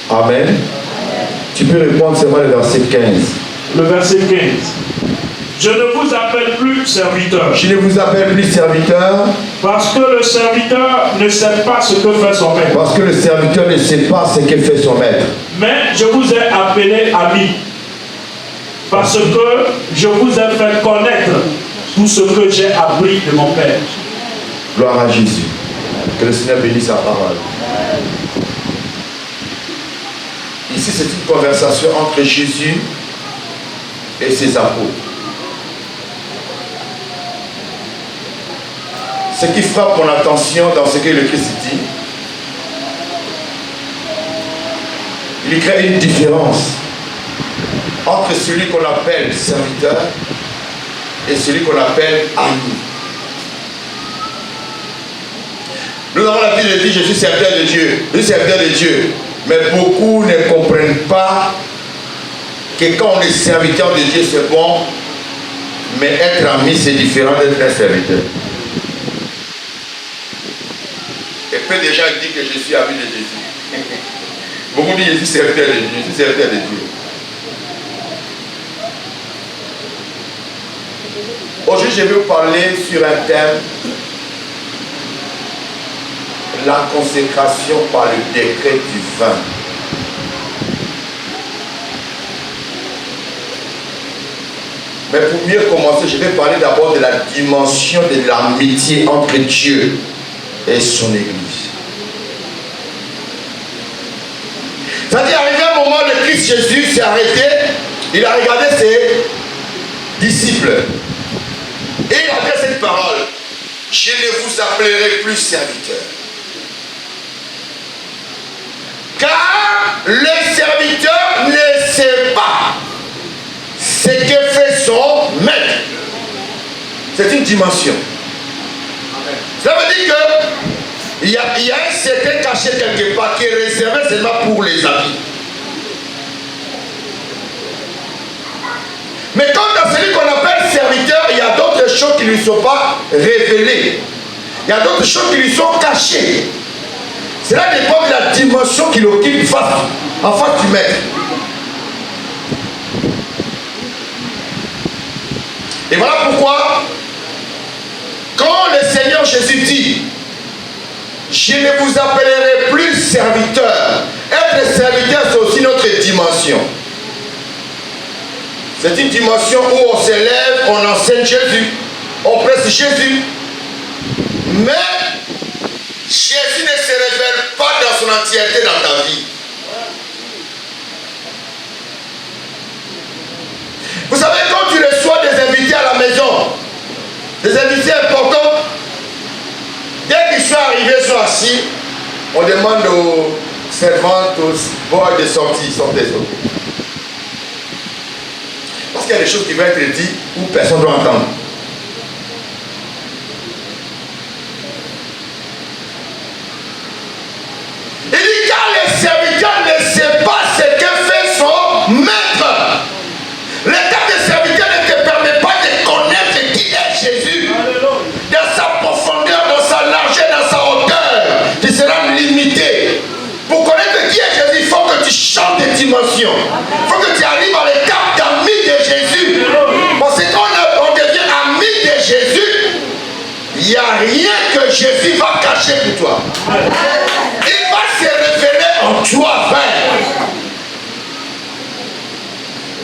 Amen. Tu peux répondre seulement le verset 15. Le verset 15. Je ne vous appelle plus serviteur. Je ne vous appelle plus serviteur. Parce que le serviteur ne sait pas ce que fait son maître. Parce que le serviteur ne sait pas ce que fait son maître. Mais je vous ai appelé ami. Parce que je vous ai fait connaître tout ce que j'ai appris de mon Père. Gloire à Jésus. Que le Seigneur bénisse sa parole. Ici, c'est une conversation entre Jésus et ses apôtres. Ce qui frappe mon attention dans ce que le Christ dit, il crée une différence entre celui qu'on appelle serviteur et celui qu'on appelle ami. Nous avons l'habitude de dire je suis serviteur de Dieu, je suis serviteur de Dieu. Mais beaucoup ne comprennent pas que quand on est serviteur de Dieu, c'est bon, mais être ami, c'est différent d'être un serviteur. Et peu de gens disent que je suis ami de Jésus. Beaucoup disent je suis serviteur de Dieu, je suis serviteur de Dieu. Aujourd'hui, je vais vous parler sur un thème, la consécration par le décret du vin. Mais pour mieux commencer, je vais parler d'abord de la dimension de l'amitié entre Dieu et son Église. C'est-à-dire, arrivé un moment, le Christ Jésus s'est arrêté, il a regardé ses disciples. Et il a dit cette parole: je ne vous appellerai plus serviteurs. Car le serviteur ne sait pas ce que fait son maître. C'est une dimension. Ça veut dire qu'il y a un secret caché quelque part qui est réservé seulement pour les amis. Mais comme dans celui qu'on appelle serviteur, il y a d'autres choses qui ne lui sont pas révélées. Il y a d'autres choses qui lui sont cachées. Cela dépend de la dimension qu'il occupe en face du maître. Et voilà pourquoi, quand le Seigneur Jésus dit: je ne vous appellerai plus serviteur. Être serviteur, c'est aussi notre dimension. C'est une dimension où on s'élève, on enseigne Jésus, on presse Jésus. Mais Jésus ne se révèle pas dans son entièreté dans ta vie. Vous savez, quand tu reçois des invités à la maison, des invités importants, dès qu'ils sont arrivés, ils sont assis, on demande aux servantes, aux boys de sortie, sortez. Parce qu'il y a des choses qui vont être dites où personne ne doit entendre. Il dit: car le serviteur ne sait pas ce que fait son maître. L'état de serviteur ne te permet pas de connaître qui est Jésus. Dans sa profondeur, dans sa largeur, dans sa hauteur, tu seras limité. Pour connaître qui est Jésus, il faut que tu changes de dimension. Il faut que tu arrives à l'état d'ami de Jésus. Parce que quand on devient ami de Jésus, il n'y a rien que Jésus va cacher pour toi. Il va se révéler en toi, frère.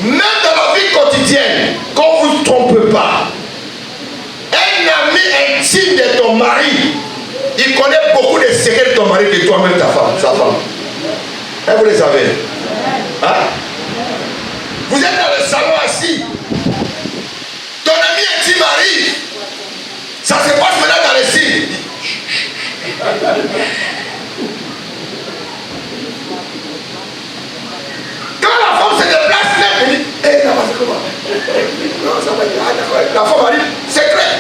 Même dans la vie quotidienne, qu'on ne vous trompe pas, un ami intime de ton mari, il connaît beaucoup de secrets de ton mari que toi-même, ta femme, sa femme. Et vous les savez. Hein? Vous êtes dans le salon assis. Ton ami intime arrive. Ça se passe maintenant dans les signes. Quand la femme se déplace, elle dit: hé, là-bas, c'est comment? Non, ça va dire, la femme arrive, secret.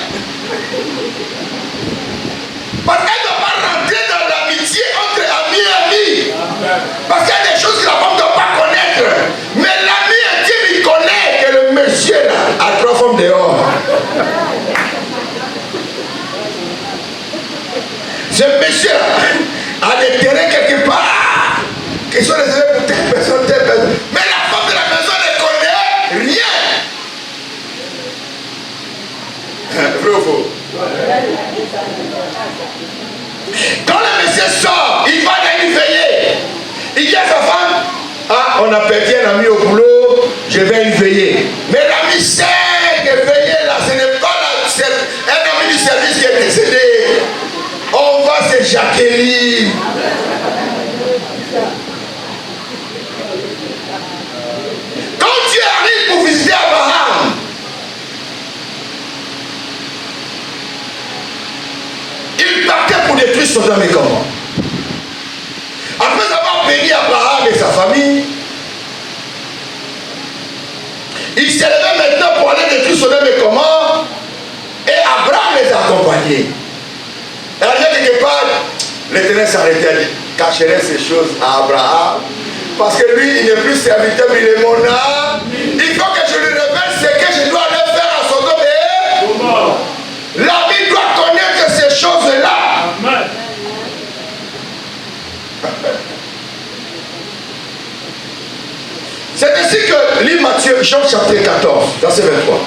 Parce qu'elle ne doit pas rentrer dans l'amitié entre amis et amis. Parce qu'il y a des choses que la femme ne doit pas connaître. Mais l'ami intime, il connaît que le monsieur là a 3 femmes dehors. Ce monsieur là a des terrains quelque part qui sont réservés a perdu un ami au boulot, je vais y veiller. Mais l'ami sait que veiller là, ce n'est pas un ami du service qui est décédé. On va se Jacqueline. Quand tu arrives pour visiter Abraham, il partait pour détruire Sodome et Gomorrhe. Après avoir béni Abraham et sa famille, il s'est levé maintenant pour aller détruire Sodome et Gomorrhe, et Abraham les a accompagnés. Et là, quelque part, l'Éternel s'arrêtait à dire, cacherait ces choses à Abraham, parce que lui, il n'est plus serviteur, mais il est mon âme. Il faut que je lui révèle ce que je dois aller faire à Sodome et Gomorrhe. L'ami doit connaître ces choses-là. Amen. C'est ainsi que lit Matthieu, Jean chapitre 14, verset 23.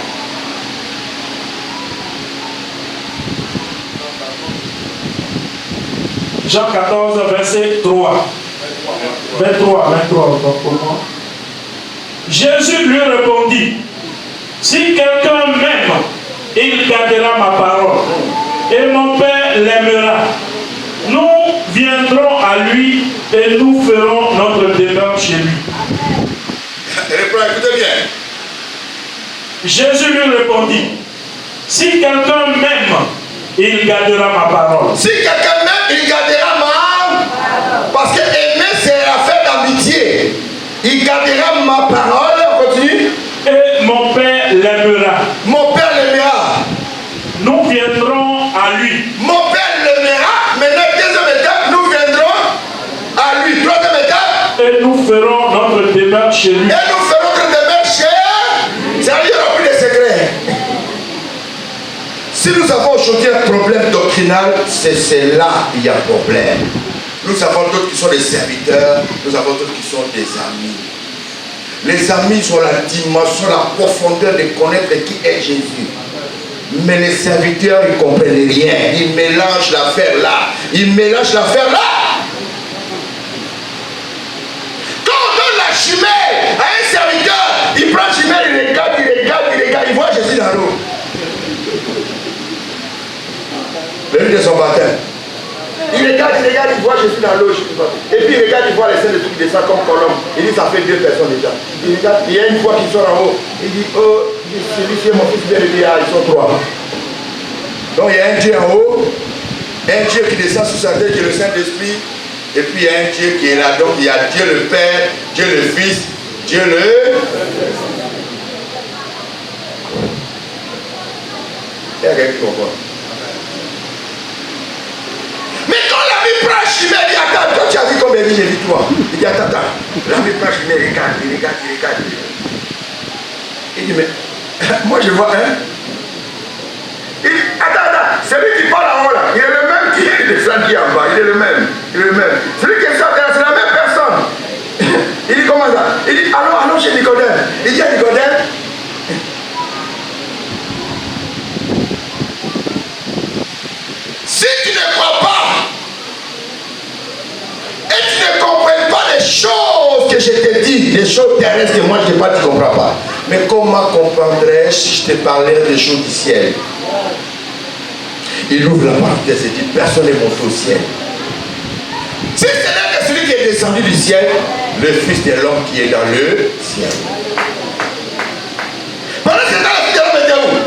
Jean 14, verset 3. 23 pour moi. Jésus lui répondit, si quelqu'un m'aime, il gardera ma parole, et mon Père l'aimera. Nous viendrons à lui et nous ferons notre demeure chez lui. Écoutez bien. Jésus lui répondit, si quelqu'un m'aime, il gardera ma parole. Si quelqu'un m'aime, il gardera ma... Parce que aimer, c'est l'affaire d'amitié. Il gardera ma parole. On continue. Et mon Père l'aimera. Mon Père l'aimera. Nous viendrons à lui. Mon Père l'aimera. Maintenant, deuxième étape, nous viendrons à lui. Troisième étape. Et nous ferons notre demeure chez lui. Et nous ferons notre demeure chez... C'est-à-dire, il n'y aura plus de secrets. Si nous avons aujourd'hui un problème doctrinal, c'est là qu'il y a un problème. Nous avons d'autres qui sont des serviteurs, nous avons d'autres qui sont des amis. Les amis sont la dimension, la profondeur de connaître qui est Jésus. Mais les serviteurs, ils ne comprennent rien. Ils mélangent l'affaire là. Ils mélangent l'affaire là. Quand on donne la chimère à un serviteur, il prend la chimère, il regarde, il voit Jésus dans l'eau. Le lieu de son baptême. Il regarde, il voit Jésus dans l'eau. Et puis il regarde, il voit les scènes de trucs qui descendent comme colombe. Il dit, ça fait 2 personnes déjà. Il regarde, il y a une fois qu'ils sont en haut. Il dit, oh, celui-ci est mon fils bien-aimé, ils sont 3. Donc il y a un Dieu en haut, un Dieu qui descend sous sa tête, qui est le Saint-Esprit. Et puis il y a un Dieu qui est là. Donc il y a Dieu le Père, Dieu le Fils, Dieu le... Il y a quelqu'un qui comprend. Mais quand l'ami prend la chimère, il dit, attends, toi tu as vu combien de j'ai vu toi. Il dit, attends. L'ami prend la chimère, il regarde. Il dit, mais moi je vois un. Il dit, attends, celui qui parle en haut là, il est le même qui est descendu en bas, il est le même. Celui qui est sorti là, c'est la même personne. Il dit, comment ça? Il dit, allons chez Nicodème. Il dit à Nicodème, si tu ne crois pas et tu ne comprends pas les choses que je te dis, les choses terrestres que moi je ne sais pas, tu ne comprends pas. Mais comment comprendrais-je si je te parlais des choses du ciel? Il ouvre la parenthèse et dit, personne n'est monté au ciel. Si ce n'est que celui qui est descendu du ciel, le Fils de l'homme qui est dans le ciel. Pendant ce temps, le Fils de l'homme était où?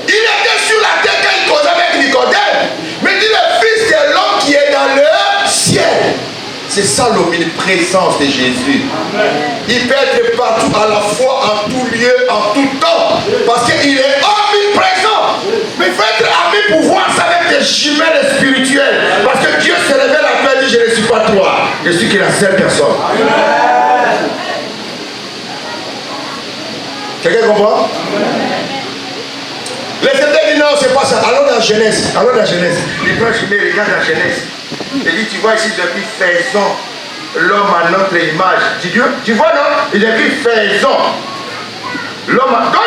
Il était sur la terre quand il causait avec Nicodème. Mais il dit le Fils de l'homme qui est dans le ciel. C'est ça l'omniprésence de Jésus. Amen. Il peut être partout, à la fois, en tout lieu, en tout temps. Parce qu'il est omniprésent. Mais il faut être ami pour voir ça avec des jumelles spirituelles. Parce que Dieu se révèle à toi et dit, je ne suis pas toi. Je suis que la seule personne. Amen. Quelqu'un comprend? Amen. Les États dit non, c'est pas ça. Allons dans Genèse. Les frères Chimé regardent la Genèse. Il dit, tu vois ici, depuis faisons l'homme à notre image. Dieu, tu vois non? Il écrit faisons l'homme à... Donc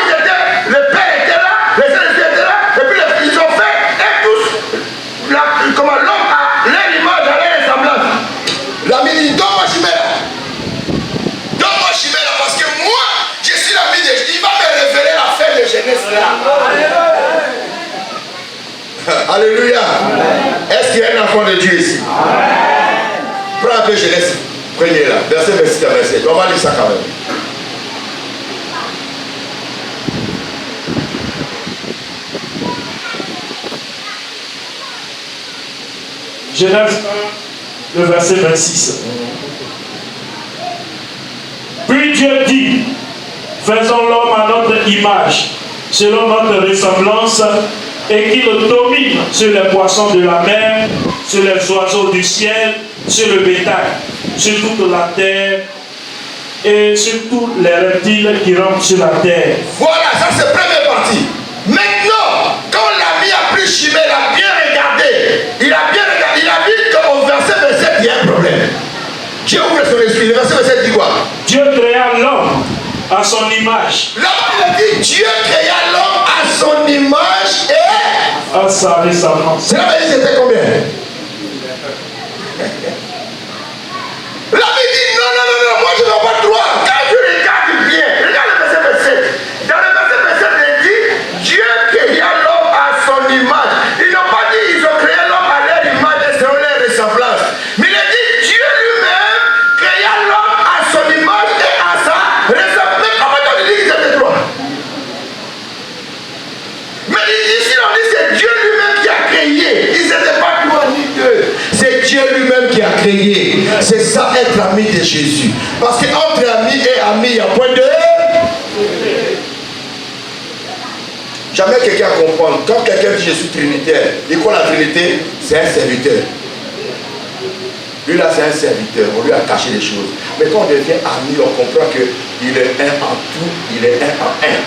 le Père était là, les frères étaient là, et puis ils ont fait, et tous, comment l'homme a leur image, à leur ressemblance. La dit, donc moi Chimé là. Alléluia. Est-ce qu'il y a un enfant de Dieu ici? Prends un peu Genèse. Prenez là. Verset 26 à 27. On va lire ça quand même. Genèse 1, le verset 26. Puis Dieu dit, faisons l'homme à notre image, selon notre ressemblance, et qu'il domine sur les poissons de la mer, sur les oiseaux du ciel, sur le bétail, sur toute la terre, et sur tous les reptiles qui rampent sur la terre. Voilà, ça c'est la première partie. Maintenant, quand l'ami a pris Chimée, il a bien regardé. Il a vu qu'au verset 27, il y a un problème. Dieu ouvre son esprit. Le verset 27 dit quoi? Dieu créa l'homme à son image. Là-bas, il a dit Dieu créa l'homme à son image et à sa ressemblance. C'est là que c'était combien? L'ami dit non, moi je n'ai pas le droit. Quand je regarde bien, regarde le verset 27. Dans le verset 27, il dit Dieu créa l'homme à son image. Ils n'ont pas dit ils ont créé l'homme à leur image et selon leur ressemblance. Mais il a dit Dieu lui-même créa l'homme à son image et à sa ressemblance. Mais comment tu dis qu'ils étaient trois? Mais ici on dit c'est Dieu lui-même qui a créé. Ils n'étaient pas trois ni deux. C'est Dieu lui-même qui a créé. C'est ça être ami de Jésus. Parce que entre ami et ami, il y a point de... Jamais quelqu'un comprend. Quand quelqu'un dit je suis trinitaire, et quoi la Trinité? C'est un serviteur. Lui là c'est un serviteur. On lui a caché les choses. Mais quand on devient ami, on comprend qu'il est un en tout, il est un en un.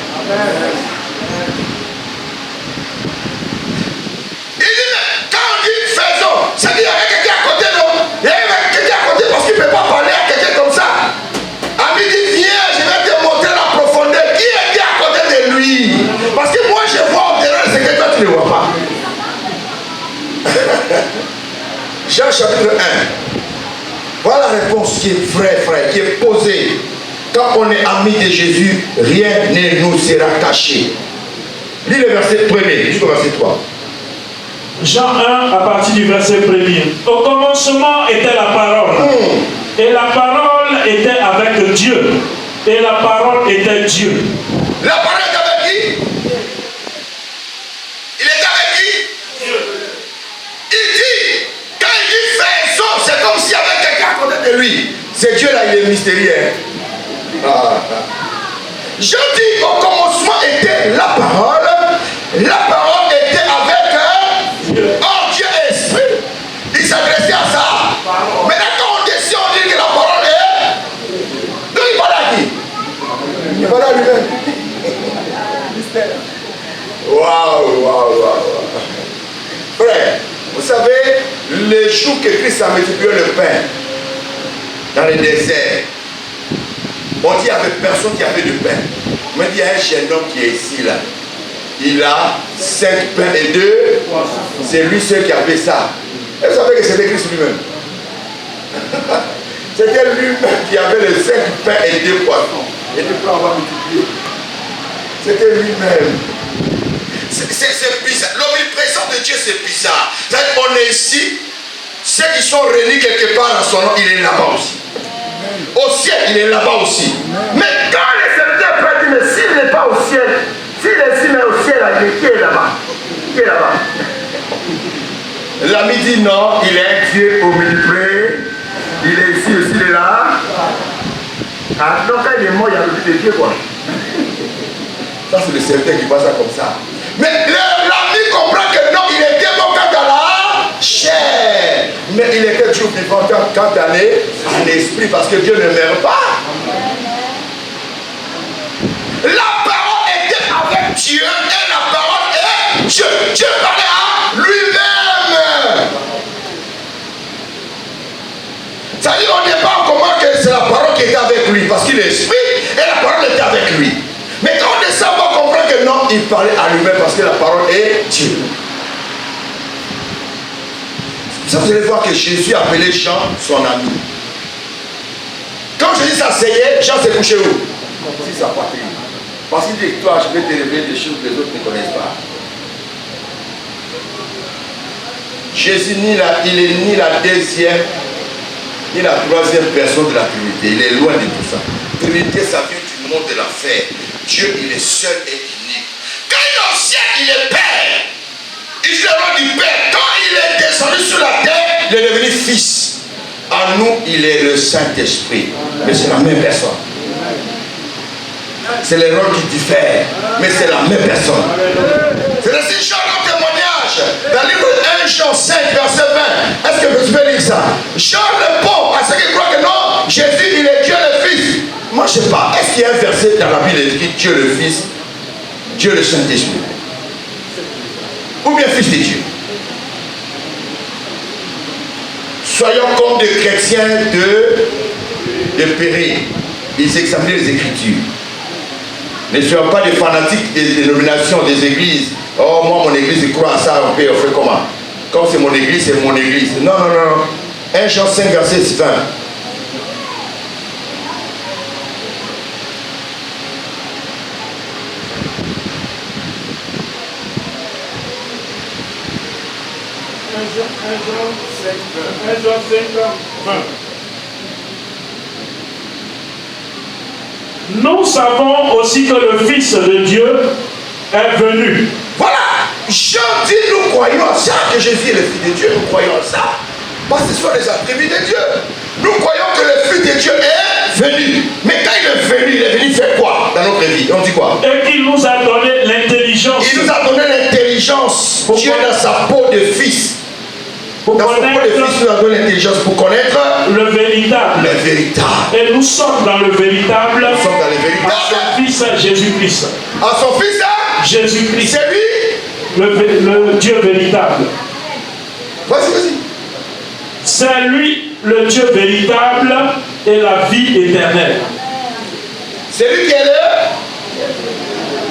Il dit, mais quand on dit faisons, ça dit qu'il y avait quelqu'un à côté, non? Il y avait quelqu'un à côté parce qu'il ne peut pas parler à quelqu'un comme ça. Ami dit, viens, je vais te montrer la profondeur. Qui est à côté de lui? Parce que moi, je vois au-delà ce que toi, tu ne vois pas. Jean chapitre 1. Voilà la réponse qui est vraie, frère, qui est posée. Quand on est ami de Jésus, rien ne nous sera caché. Lis le verset 1er jusqu'au verset 3. Jean 1 à partir du verset 1er. Au commencement était la parole. Et la parole était avec Dieu. Et la parole était Dieu. La parole est avec qui? Il est avec qui? Dieu. Il dit, quand il dit faisons, c'est comme s'il y avait quelqu'un à côté de lui. C'est Dieu là, il est mystérieux. Je dis au commencement était la parole. La parole était avec Dieu. Oh, Dieu est esprit. Il s'adressait à ça. Maintenant, quand on décide, on dit que la parole est. Donc, il parle à qui? Il parle à lui-même. Waouh. Frère, vous savez, le jour que Christ a multiplié le pain dans le désert, on dit qu'il n'y avait personne qui avait de pain. Mais il y a un jeune homme qui est ici là. Il a 5 pains et 2. C'est lui seul qui avait ça. Et vous savez que c'était Christ lui-même. C'était lui-même qui avait les 5 pains et 2 poissons. Et tu peux avoir multiplié. C'était lui-même. C'est bizarre. L'omniprésence de Dieu, c'est bizarre. On est ici. Ceux qui sont réunis quelque part dans son nom, il est là-bas aussi. Au ciel, il est là-bas aussi. Mais quand les serviteurs prêtent, mais s'il n'est pas au ciel, s'il est ici, mais au ciel, qui est là-bas? Qui est là-bas? L'ami dit non, il est un Dieu omniprésent. Il est ici aussi, il est là. Ah, donc quand il est mort, il y a le but de Dieu, quoi. Ça, c'est le serviteur qui voit ça comme ça. Mais l'ami comprend que non, il était mort quand à la chair. Mais il était toujours vivant quand à l'esprit, parce que Dieu ne meurt pas. La parole était avec Dieu et la parole est Dieu. Dieu parlait à lui-même. C'est-à-dire qu'on n'est pas en commun que c'est la parole qui était avec lui, parce qu'il est esprit et la parole était avec lui. Mais quand on descend, on va comprendre que non, il parlait à lui-même parce que la parole est Dieu. Ça, vous allez voir que Jésus appelait Jean son ami. Quand Jésus s'asseyait, Jean s'est couché où? Si sa patrie. Parce qu'il dit, toi, je vais te révéler des choses que les autres ne connaissent pas. Jésus, il est ni la deuxième, ni la troisième personne de la Trinité. Il est loin de tout ça. Trinité, ça vient du monde de l'affaire. Dieu, il est seul et unique. Quand il est au ciel, il est Père. Il est le roi du Père. Quand il est descendu sur la terre, il est devenu Fils. En nous, il est le Saint-Esprit. Mais c'est la même personne. C'est les rôles qui diffèrent, mais c'est la même personne. C'est ainsi Jean dans témoignage. Dans le livre 1 Jean 5, verset 20. Est-ce que vous pouvez lire ça? Jean répond à ceux qui croient que non, Jésus, il est Dieu le Fils. Moi, je ne sais pas. Est-ce qu'il y a un verset dans la Bible écrit Dieu le Fils, Dieu le Saint-Esprit? Ou bien Fils de Dieu? Soyons comme des chrétiens de périr. Ils examinent les Écritures. Ne soyons pas des fanatiques des dénominations, des églises. Oh, moi, mon église, je crois à ça, on fait comment? Comme c'est mon église, c'est mon église. Non, non, non. 1 Jean 5, verset 20. Nous savons aussi que le Fils de Dieu est venu. Voilà, Jean dit, nous croyons à ça, que Jésus est le Fils de Dieu, nous croyons à ça. Parce que ce sont les attributs de Dieu. Nous croyons que le Fils de Dieu est venu. Mais quand il est venu faire quoi dans notre vie? On dit quoi? Et qu'il nous a donné l'intelligence. Il nous a donné l'intelligence. Dieu dans sa peau de Fils. Dans son peau de Fils, nous a donné l'intelligence pour connaître le véritable. Le véritable. Et nous sommes dans le véritable. Nous sommes dans le véritable. À son Fils Jésus-Christ. À son Fils Jésus-Christ. C'est lui. Le Dieu véritable. Vas-y, vas-y. C'est lui le Dieu véritable et la vie éternelle. C'est lui qui est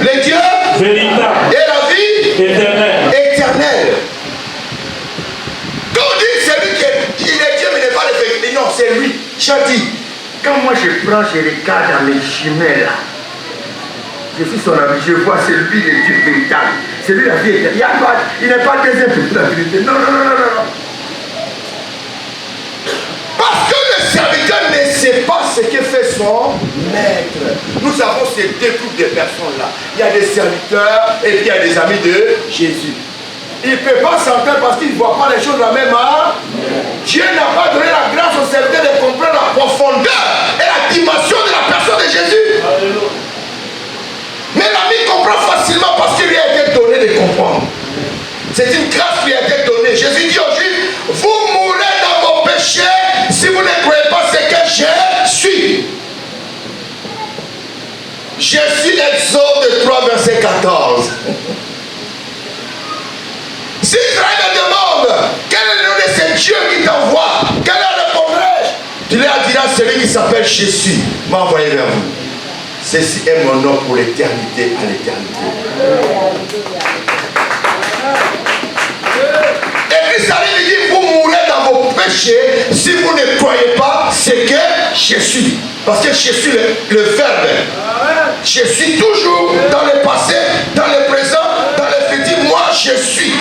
le Dieu véritable et la vie éternelle. Quand on dit c'est lui qui est Dieu mais n'est pas le vérité, non, c'est lui. Chanty. Quand moi je prends, je regarde dans mes chemins là, je suis son ami, je vois c'est lui le Dieu véritable, c'est lui la vie éternelle. Il n'est pas deuxième pour la vérité. Non, non, non, non, non. Parce que le serviteur ne sait pas ce que fait son maître. Nous avons ces deux groupes de personnes-là. Il y a des serviteurs et puis il y a des amis de Jésus. Il ne peut pas s'entendre parce qu'il ne voit pas les choses de la même manière. Dieu n'a pas donné la grâce au serviteur de comprendre la profondeur et la dimension de la personne de Jésus. Alléluia. Mais l'ami comprend facilement parce qu'il lui a été donné de comprendre. C'est une grâce qui lui a été donnée. Jésus dit aux Juifs, vous mourrez dans vos péchés si vous ne croyez pas ce que je suis. Jésus, Exode 3, verset 14. Si Israël me demande quel est le nom de ce Dieu qui t'envoie, quel leur répondrai-je? Tu leur diras celui qui s'appelle Jésus m'a envoyé vers vous. Ceci est mon nom pour l'éternité à l'éternité. Et Christ arrive et dit, vous mourrez dans vos péchés si vous ne croyez pas ce que je suis. Parce que je suis le verbe. Je suis toujours dans le passé, dans le présent, dans le futur. Moi, je suis.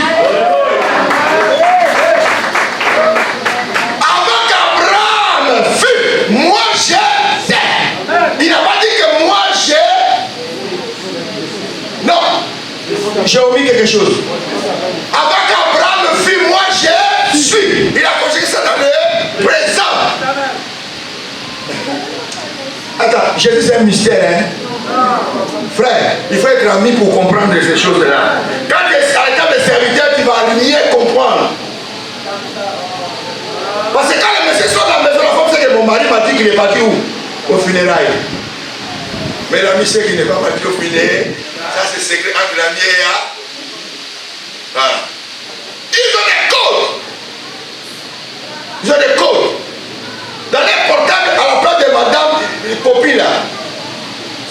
Avant qu'Abraham fût, moi j'étais. Il n'a pas dit que moi j'ai. Non. J'ai omis quelque chose. Avant qu'Abraham fût, moi je suis. Il a conjugué ça dans le présent. Attends, Jésus c'est un mystère, hein? Frère, il faut être ami pour comprendre ces choses-là. Quand tu es à l'état de serviteur, tu vas aligner et comprendre. Parce que quand le monsieur sort de la maison, la femme sait que mon mari m'a dit qu'il est parti où? Au funérailles. Mais l'ami sait qu'il n'est pas parti au funérailles. Ça c'est secret entre l'ami et la. Voilà. Ils ont des codes. Ils ont des codes. Dans les portables, à la place de madame, copine là,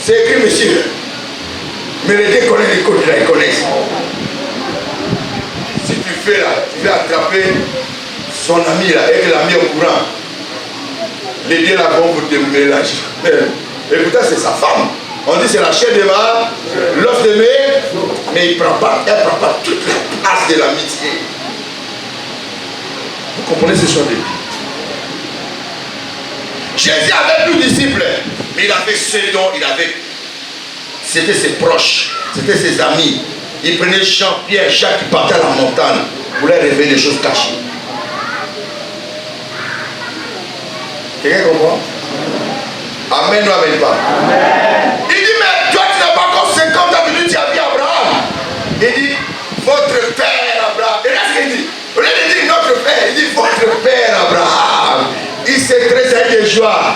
c'est écrit monsieur. Mais les deux connaissent les codes là, ils connaissent. Si tu fais là, tu vas attraper son ami là, et que l'ami est au courant. Les deux là vont vous te mélanger. Et pourtant c'est sa femme. On dit c'est la chair de ma, l'os de mes, mais elle ne prend pas toute la place de l'amitié. comprenez ce soir de vie. Jésus avait plus de disciples, mais il avait ceux dont il avait. C'était ses proches, c'était ses amis. Il prenait Jean, Pierre, Jacques qui partaient à la montagne pour leur révéler des choses cachées. Quelqu'un comprend? Amen ou amen pas? Amen. Il dit, mais toi tu n'as pas encore 50 ans, venu, tu as vu Abraham. Il dit, votre père Abraham. Et là ce qu'il dit, au lieu de dire notre père, il dit votre père Abraham. Il s'est tressaillé de joie.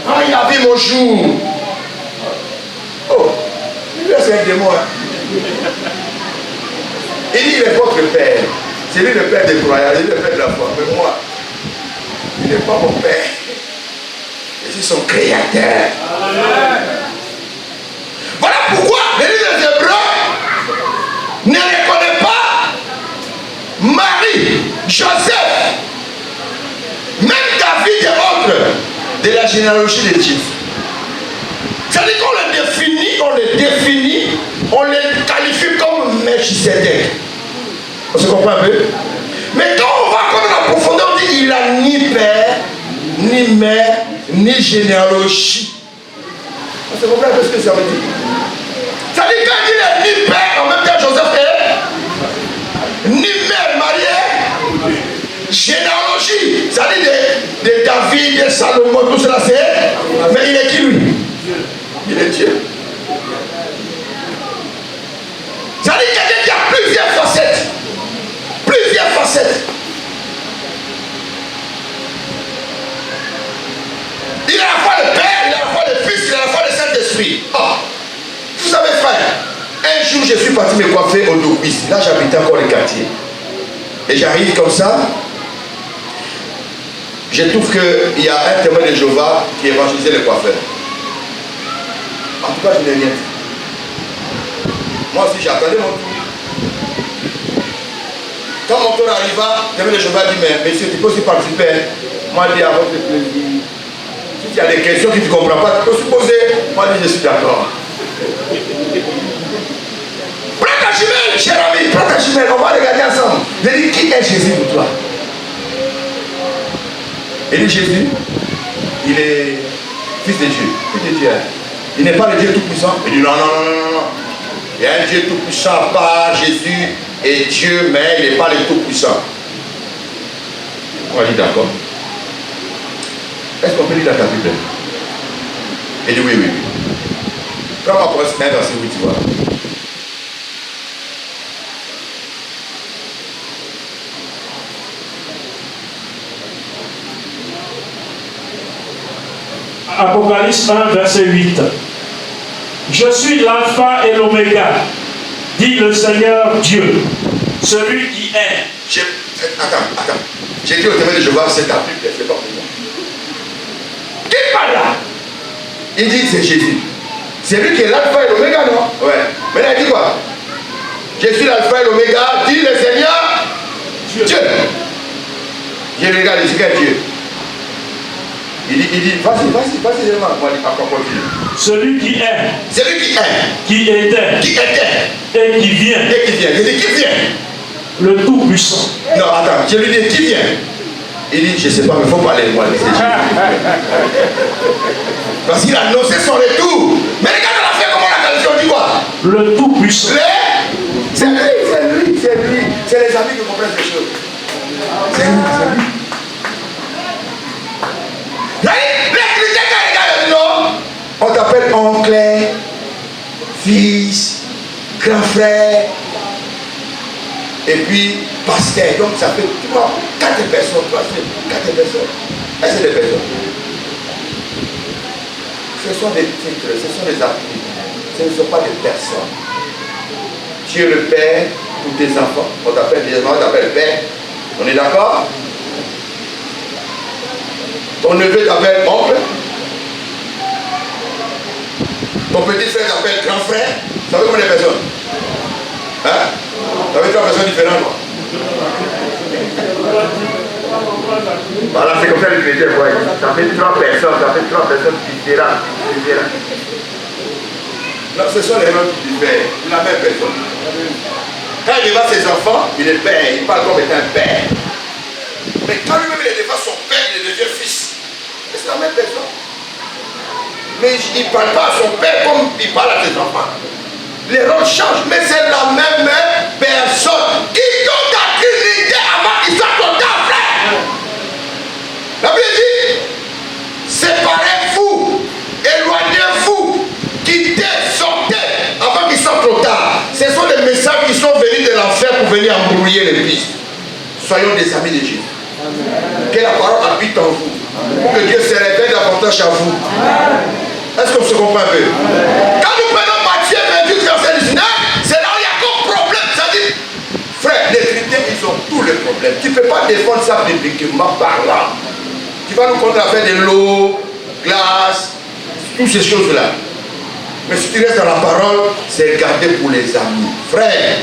Quand il a vu mon jour. Oh, lui c'est un démon. Hein. Il dit, il est votre père. C'est lui le père des croyants, c'est lui le père de la foi. Mais moi, il n'est pas mon père. Je suis son créateur. Voilà pourquoi les livres des Hébreux ne reconnaît pas Marie, Joseph, même David et autres de la généalogie de Jésus. C'est-à-dire qu'on les définit, on les qualifie comme Melchisedec. On se comprend un peu? Mais quand on va comme dans la profondeur, on dit il n'a ni père, ni mère, ni généalogie. On se comprend un peu ce que ça veut dire? Ça dit quand il est ni père, en même temps Joseph est, ni mère mariée, généalogie. Ça dit de David, de Salomon, tout cela c'est. Mais il est qui lui? Il est Dieu. Ça dit quelqu'un qui a plusieurs facettes. Plusieurs facettes. Il a à la fois le Père, il a à la fois le Fils, il a à la fois le Saint-Esprit. Oh, vous savez frère, un jour je suis parti me coiffer au Douquis. Là j'habitais encore le quartier. Et j'arrive comme ça. Je trouve qu'il y a un témoin de Jéhovah qui évangélisait les coiffeurs. En tout cas, je n'ai rien dit. Moi aussi, j'attendais mon tour. Quand mon tour arriva, le témoin de Jéhovah dit, mais monsieur, tu peux aussi participer. Moi, je dis à votre plaisir. Si tu as des questions que tu ne comprends pas, tu peux se poser. Moi, je dis, je suis d'accord. Prends ta jumelle, cher ami, prends ta jumelle, on va regarder ensemble. Je dis, qui est Jésus pour toi? Il dit Jésus, il est fils de Dieu. Fils de Dieu. Il n'est pas le Dieu tout-puissant. Il dit non, non, non, non, non. Il y a un Dieu tout-puissant par Jésus et Dieu, mais il n'est pas le tout-puissant. Moi, je dis d'accord. Est-ce qu'on peut lire dans ta Bible? Il dit oui, oui, oui. Quand on commence à verset où tu vois. Apocalypse 1, verset 8. Je suis l'alpha et l'oméga, dit le Seigneur Dieu, celui qui est. Attends. J'ai dit au témoin de Jéhovah, c'est ta Bible, c'est pas pour moi. Qui parle là? Il dit c'est Jésus. C'est lui qui est l'alpha et l'oméga, non? Ouais. Mais là, il dit quoi? Je suis l'alpha et l'oméga, dit le Seigneur Dieu. Je regarde, il dit quel Dieu? Il dit, vas-y, moi je dis, après continue. Celui qui est. Celui qui est. Qui était. Qui était. Et qui vient. Et qui vient. Je dis, qui vient? Le Tout-Puissant. Non, attends, je lui dis, qui vient? Il dit, je ne sais pas, mais il faut parler de moi. Parce qu'il a annoncé son retour. Mais regarde la fin, comment la traduction dit quoi? Le Tout-Puissant. C'est lui. C'est les amis qui comprennent ces choses. C'est lui. Les chrétiens, non? On t'appelle oncle, fils, grand frère, et puis pasteur. Donc ça fait 4 personnes. 4 personnes. Et c'est des personnes. Ce sont des titres, ce sont des attributs. Ce ne sont pas des personnes. Tu es le père pour tes enfants. On t'appelle père. On est d'accord? Ton neveu t'appelle oncle. Ton petit frère t'appelle grand frère. Ça fait combien de personnes? Hein? Ça fait 3 personnes différentes. Voilà, c'est comme ça le chrétien, ça fait 3 personnes différentes. Non, ce sont les mêmes qui diffèrent. La même personne. Quand il va ses enfants, il est père. Il parle comme étant un père. Mais quand lui-même il devient son père, il devient fils. C'est la même personne. Mais il ne parle pas à son père comme il parle à ses enfants. Les rôles changent, mais c'est la même personne. Ils ont la Trinité avant qu'ils soient total, frère. La Bible dit, séparez-vous, éloignez-vous, quittez, sortez, avant qu'ils soient trop tard. Ce sont les messages qui sont venus de l'enfer pour venir embrouiller les pistes. Soyons des amis de Jésus. Que la parole habite en vous. Pour que Dieu se révèle davantage à vous. Est-ce qu'on se comprend un peu? Quand nous prenons Matthieu 28, verset 19, c'est là où il y a comme problème. Ça dit, frère, les chrétiens, ils ont tous les problèmes. Tu ne peux pas défendre ça bibliquement parlant. Tu vas nous compter l'affaire de l'eau, glace, toutes ces choses-là. Mais si tu restes dans la parole, c'est gardé pour les amis. Frère,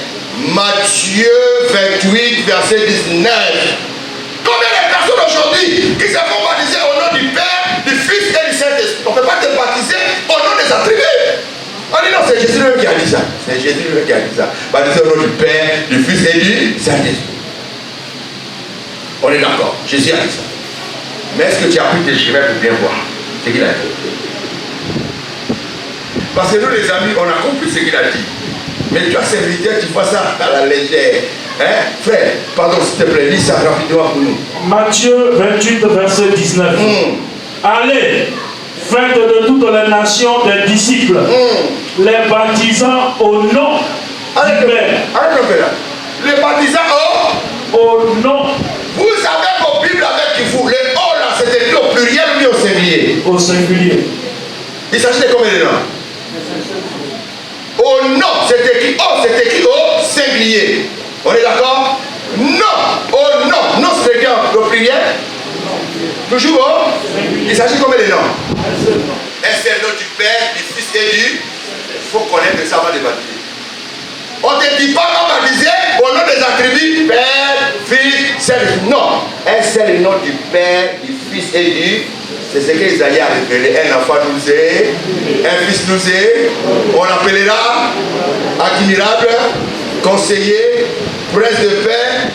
Matthieu 28, verset 19. Combien de personnes aujourd'hui qui se font baptiser au nom du Père, du Fils et du Saint-Esprit? On ne peut pas te baptiser au nom des attributs. On dit non, c'est Jésus lui-même qui a dit ça. C'est Jésus lui-même qui a dit ça. Baptiser au nom du Père, du Fils et du Saint-Esprit. On est d'accord. Jésus a dit ça. Mais est-ce que tu as pris tes chemins pour bien voir ce qu'il a dit? Parce que nous les amis, on a compris ce qu'il a dit. Mais toi, serviteur, tu fais ça à la légère. Hein? Frère, pardon, s'il te plaît, lis ça rapidement pour nous. Matthieu 28, verset 19. Allez, faites de toutes les nations des disciples, les baptisant au nom du Père. Arrête là. Les baptisants au nom. Vous avez vos Bibles avec vous. Les O là, c'est écrit au pluriel ou au singulier? Au singulier. Il s'agit de combien de noms? Au nom, c'est écrit O, c'est écrit au singulier. On est d'accord? Non, au nom. Non, c'est écrit au pluriel. Toujours au? Il s'agit de combien de noms? Un seul nom du Père, du Fils et du. Il faut connaître ça avant de baptiser. On ne te dit pas non baptisé au nom des attributs Père, Fils, Saint-Esprit. Non, un seul nom du Père, du Fils et du. C'est ce qu'Isaïe a révélé. Un enfant nous est, un fils nous est. On l'appellera admirable, conseiller, prince de paix,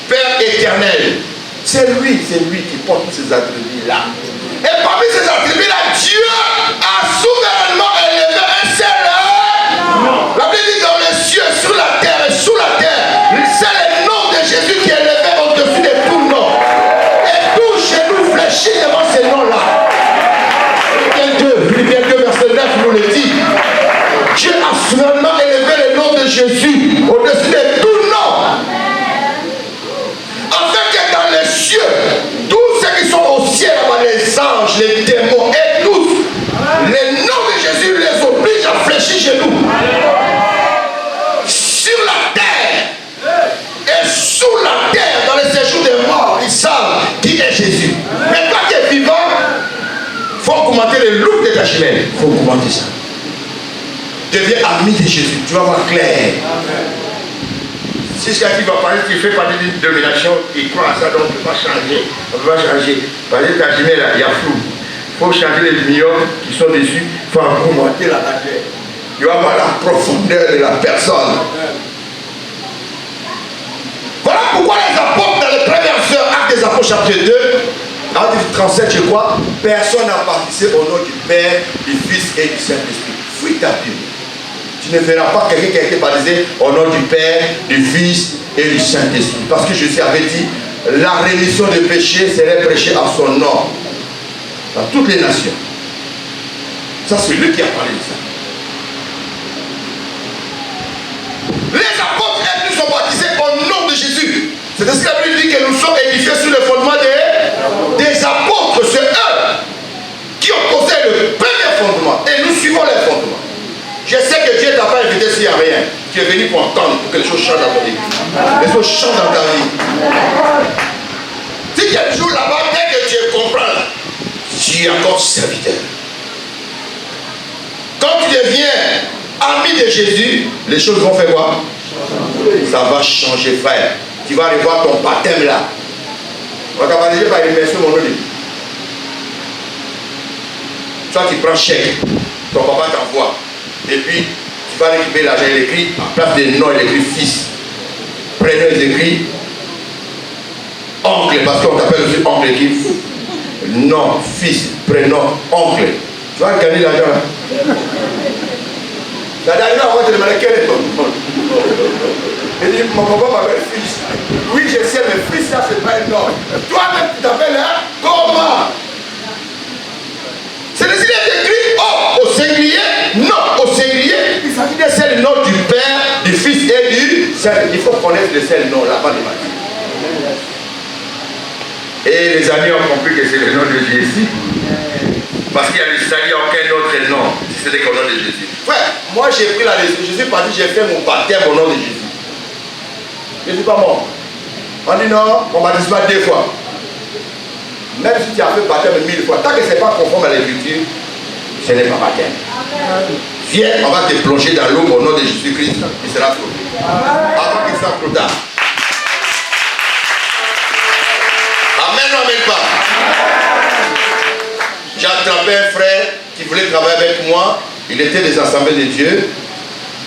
Père éternel. C'est lui qui porte tous ces attributs-là. Et parmi ces attributs-là, Dieu a souverainement élevé un seul. La Bible dit dans les cieux, sur la terre et sous la terre, c'est le nom de Jésus qui est élevé au-dessus de tout nom. Et tout chez nous fléchit devant ces noms-là. Philippiens 2, verset 9 nous le dit. Dieu a souverainement élevé le nom de Jésus au-dessus de tout nom. Afin que dans les cieux, tous ceux qui sont au ciel, les anges, les démons et tous, le nom de Jésus les oblige à fléchir chez nous. Sur la terre et sous la terre, dans les séjours des morts, ils savent qui est Jésus. Mais toi qui es vivant, il faut augmenter le look de ta chemin. Il faut augmenter ça. Deviens ami de Jésus, tu vas voir clair. Si quelqu'un va parler, tu fais partie d'une domination, il croit à ça, donc on ne peut pas changer. On ne peut pas changer. Parce que ta chemin là, il y a flou. Il faut changer les lumières qui sont dessus, il faut augmenter la matière. Tu vas voir la profondeur de la personne. Voilà pourquoi les apôtres, dans les premières heures, Actes des Apôtres, chapitre 2, Acte 37, je crois, personne n'a participé au nom du Père, du Fils et du Saint-Esprit. Fouille ta Bible. Tu ne verras pas quelqu'un qui a été baptisé au nom du Père, du Fils et du Saint-Esprit. Parce que Jésus avait dit, la rémission des péchés serait prêchée à son nom. Dans toutes les nations. Ça, c'est lui qui a parlé de ça. Les apôtres elles sont baptisés au nom de Jésus. C'est ce que la Bible dit que nous sommes édifiés sur le fondement des apôtres. C'est eux qui ont posé le premier fondement. Et nous suivons les fondements. Je sais que Dieu ne t'a pas invité s'il n'y a rien. Tu es venu pour entendre, pour que les choses changent dans ta vie. Les choses changent dans ta vie. Si quel jour là-bas, dès que tu comprends là, tu es encore serviteur. Quand tu deviens ami de Jésus, les choses vont faire quoi? Ça va changer, frère. Tu vas revoir ton baptême là. On va baptiser par l'immersion mon nom. Toi tu prends chèque, ton papa t'envoie. Et puis tu vas récupérer l'argent, il écrit, en place des noms, il écrit fils. Prénom, il écrit oncle, parce qu'on t'appelle aussi oncle qui? Non, fils, prénom, oncle. Tu vas gagner l'argent là. La dernière fois, je demandais quel est ton nom. Il dit, mon papa m'appelle fils. Oui, je sais, mais fils, ça, c'est pas un nom. Toi-même, tu t'appelles hein? Comment? C'est le signe écrit oh, au singulier, non, au singulier. Il s'agit de c'est le nom du Père, du Fils et du Saint. Il faut connaître le seul nom, la bande de Et les amis ont compris que c'est le nom de Jésus. Parce qu'il y a le salut, aucun autre nom, si ce n'est qu'au nom de Jésus. Frère, moi j'ai pris la décision, je suis parti, j'ai fait mon baptême au nom de Jésus. Je ne suis pas mort. On dit non, on baptise pas 2 fois. Même si tu as fait baptême 1000 fois, tant que ce n'est pas conforme à l'écriture, ce n'est pas baptême. Viens, on va te plonger dans l'eau au nom de Jésus-Christ, il sera sauvé. Avant qu'il soit trop tard. Amen ou amen pas? J'ai attrapé un frère qui voulait travailler avec moi. Il était des assemblées de Dieu.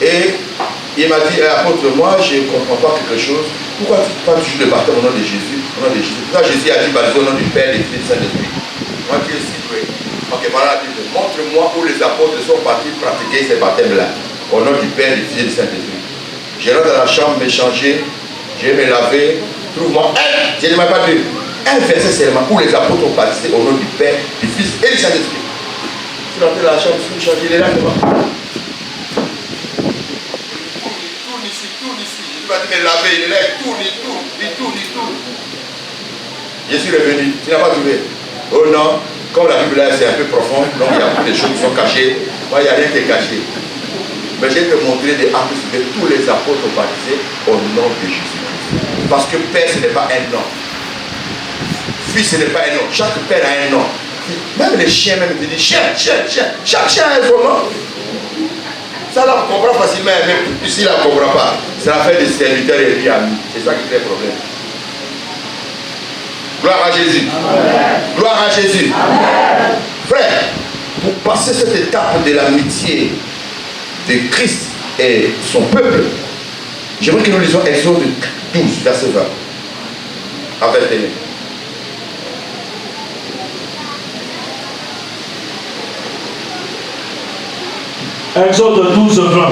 Et il m'a dit, apôtre, moi je ne comprends pas quelque chose. Pourquoi tu parles toujours de baptême au nom de Jésus? Au nom de Jésus. Pourquoi Jésus a dit baptiser au nom du Père, du Fils et du Saint-Esprit? Moi qui suis doué. Ok, voilà, montre-moi où les apôtres sont partis pratiquer ces baptêmes-là. Au nom du Père, du Fils et du Saint-Esprit. Je rentre dans la chambre, me changer, je vais me laver. Trouve-moi un, je ne demande pas 2. Un verset seulement où les apôtres ont baptisé au nom du Père, du Fils et du Saint-Esprit. Tu rentres dans la chambre, tu me changes, il est là devant. Il va me laver, il est là, il tourne. Je suis revenu, tu n'as pas trouvé. Oh non, comme la Bible là c'est un peu profond, donc il y a beaucoup de choses qui sont cachées. Moi, il n'y a rien qui est caché. Mais je vais te montrer des actes que tous les apôtres ont baptisé au nom de Jésus-Christ. Parce que Père, ce n'est pas un nom. Fils, ce n'est pas un nom. Chaque père a un nom. Même les chiens, même, ils disent chien. Chaque chien a son nom. Ça, là, on comprend facilement, mais ici, là, on ne comprend pas. C'est l'affaire des serviteurs et des amis. C'est ça qui crée problème. Gloire à Jésus. Amen. Gloire à Jésus. Amen. Frère, pour passer cette étape de l'amitié de Christ et son peuple, j'aimerais que nous lisions Exode 12, verset 20 à 21. Exode 12, 20.